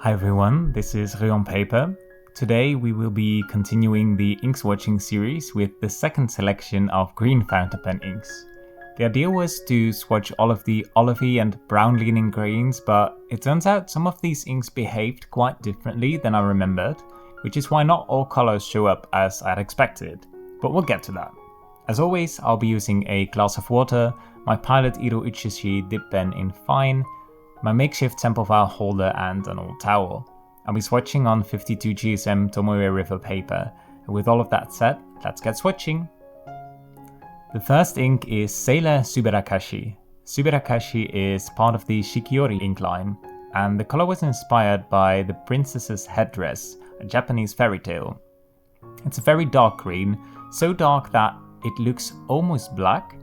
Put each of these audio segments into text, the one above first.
Hi everyone, this is Rue on Paper. Today we will be continuing the ink swatching series with the second selection of green fountain pen inks. The idea was to swatch all of the olivey and brown leaning greens, but it turns out some of these inks behaved quite differently than I remembered, which is why not all colors show up as I'd expected, but we'll get to that. As always, I'll be using a glass of water, my Pilot Iro Uchishi dip pen in fine, my makeshift sample file holder and an old towel. I'll be swatching on 52 GSM Tomoe River paper, and with all of that said, let's get swatching. The first ink is Sailor Suberakashi. Suberakashi is part of the Shikiori ink line, and the color was inspired by the princess's headdress, a Japanese fairy tale. It's a very dark green, so dark that it looks almost black.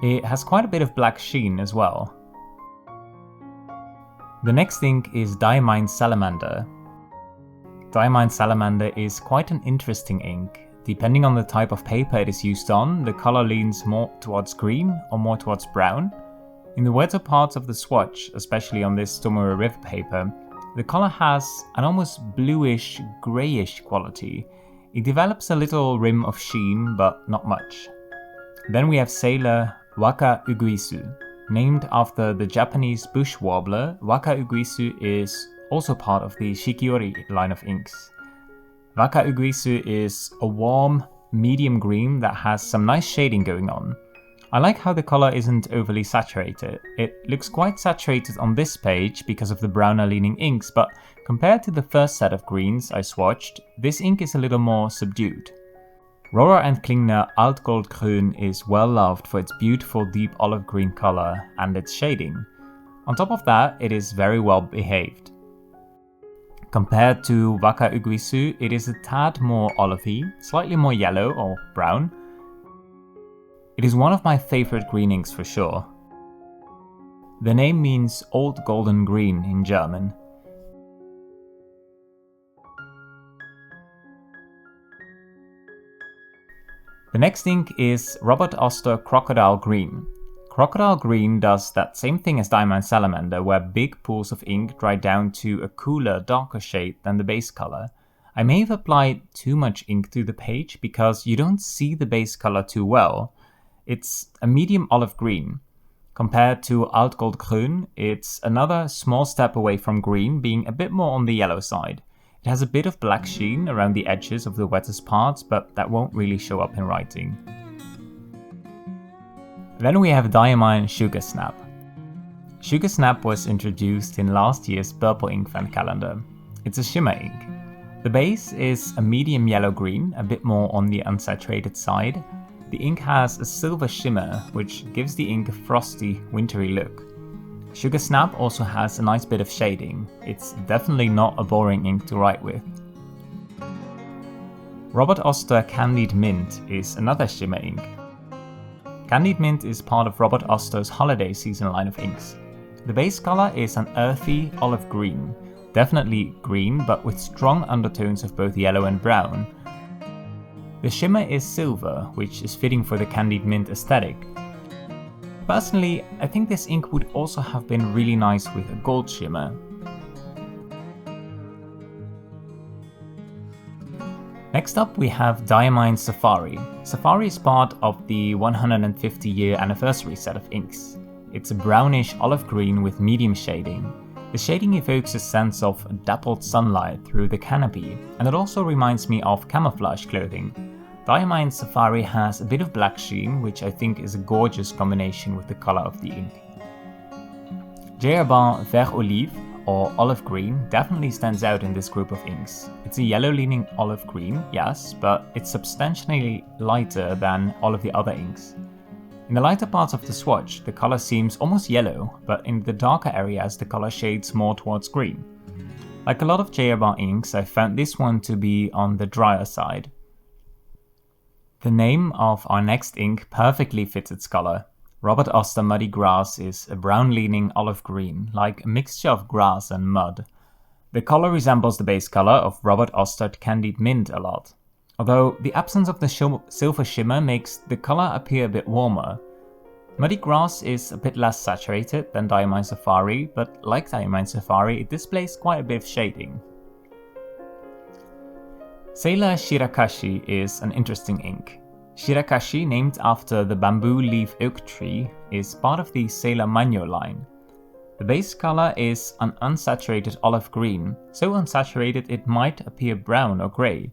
It has quite a bit of black sheen as well. The next ink is Diamine Salamander. Diamine Salamander is quite an interesting ink. Depending on the type of paper it is used on, the color leans more towards green or more towards brown. In the wetter parts of the swatch, especially on this Tomoe River paper, the color has an almost bluish, greyish quality. It develops a little rim of sheen, but not much. Then we have Sailor Waka-uguisu. Named after the Japanese bush warbler, Waka-uguisu is also part of the Shikiori line of inks. Waka-uguisu is a warm, medium green that has some nice shading going on. I like how the color isn't overly saturated. It looks quite saturated on this page because of the browner leaning inks, but compared to the first set of greens I swatched, this ink is a little more subdued. Rohrer and Klingner Alt-goldgrün is well loved for its beautiful deep olive green color and its shading. On top of that, it is very well behaved. Compared to Waka-uguisu, it is a tad more olivey, slightly more yellow or brown. It is one of my favorite green inks for sure. The name means Alt-goldgrün in German. The next ink is Robert Oster Crocodile Green. Crocodile Green does that same thing as Diamine Salamander, where big pools of ink dry down to a cooler, darker shade than the base color. I may have applied too much ink to the page because you don't see the base color too well. It's a medium olive green. Compared to Alt-goldgrün, it's another small step away from green, being a bit more on the yellow side. It has a bit of black sheen around the edges of the wettest parts, but that won't really show up in writing. Then we have Diamine Sugar Snap. Sugar Snap was introduced in last year's Purple Ink Fan calendar. It's a shimmer ink. The base is a medium yellow-green, a bit more on the unsaturated side. The ink has a silver shimmer, which gives the ink a frosty, wintry look. Sugar Snap also has a nice bit of shading. It's definitely not a boring ink to write with. Robert Oster Candied Mint is another shimmer ink. Candied Mint is part of Robert Oster's holiday season line of inks. The base color is an earthy olive green, definitely green but with strong undertones of both yellow and brown. The shimmer is silver, which is fitting for the Candied Mint aesthetic. Personally, I think this ink would also have been really nice with a gold shimmer. Next up we have Diamine Safari. Safari is part of the 150-year anniversary set of inks. It's a brownish olive green with medium shading. The shading evokes a sense of dappled sunlight through the canopy, and it also reminds me of camouflage clothing. Diamine Safari has a bit of black sheen, which I think is a gorgeous combination with the color of the ink. Herbin Vert Olive, or olive green, definitely stands out in this group of inks. It's a yellow-leaning olive green, yes, but it's substantially lighter than all of the other inks. In the lighter parts of the swatch, the color seems almost yellow, but in the darker areas the color shades more towards green. Like a lot of Herbin inks, I found this one to be on the drier side. The name of our next ink perfectly fits its color. Robert Oster Muddy Grass is a brown-leaning olive green, like a mixture of grass and mud. The color resembles the base color of Robert Oster Candied Mint a lot, although the absence of the silver shimmer makes the color appear a bit warmer. Muddy Grass is a bit less saturated than Diamine Safari, but like Diamine Safari, it displays quite a bit of shading. Sailor Shirakashi is an interesting ink. Shirakashi, named after the bamboo leaf oak tree, is part of the Sailor Manyo line. The base color is an unsaturated olive green, so unsaturated it might appear brown or grey.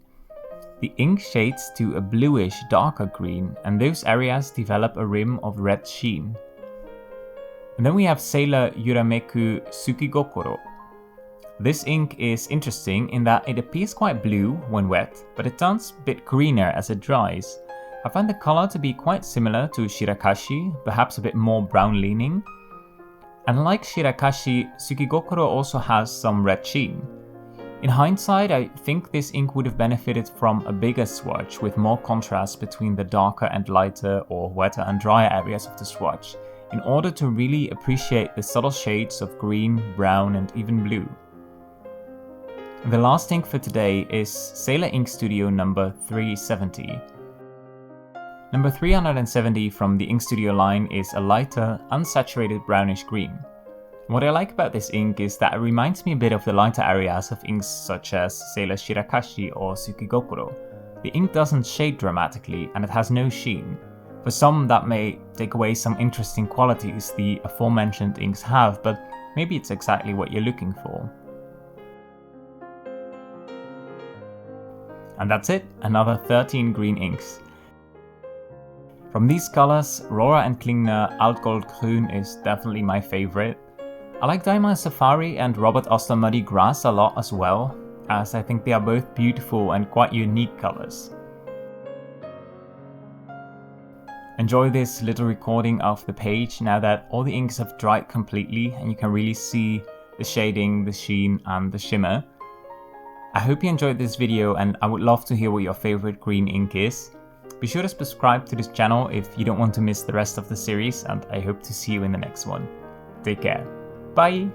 The ink shades to a bluish darker green, and those areas develop a rim of red sheen. And then we have Sailor Yurameku Sukigokoro. This ink is interesting in that it appears quite blue when wet, but it turns a bit greener as it dries. I find the color to be quite similar to Shirakashi, perhaps a bit more brown leaning. And like Shirakashi, Sukigokoro also has some red sheen. In hindsight, I think this ink would have benefited from a bigger swatch with more contrast between the darker and lighter or wetter and drier areas of the swatch, in order to really appreciate the subtle shades of green, brown and even blue. The last ink for today is Sailor Ink Studio number 370. Number 370 from the Ink Studio line is a lighter, unsaturated brownish green. What I like about this ink is that it reminds me a bit of the lighter areas of inks such as Sailor Shirakashi or Sukigokoro. The ink doesn't shade dramatically and it has no sheen. For some that may take away some interesting qualities the aforementioned inks have, but maybe it's exactly what you're looking for. And that's it, another 13 green inks. From these colors, Rohrer and Klingner Alt-goldgrün is definitely my favorite. I like Diamine Safari and Robert Oster Muddy Grass a lot as well, as I think they are both beautiful and quite unique colors. Enjoy this little recording of the page now that all the inks have dried completely and you can really see the shading, the sheen and the shimmer. I hope you enjoyed this video and I would love to hear what your favorite green ink is. Be sure to subscribe to this channel if you don't want to miss the rest of the series, and I hope to see you in the next one. Take care. Bye!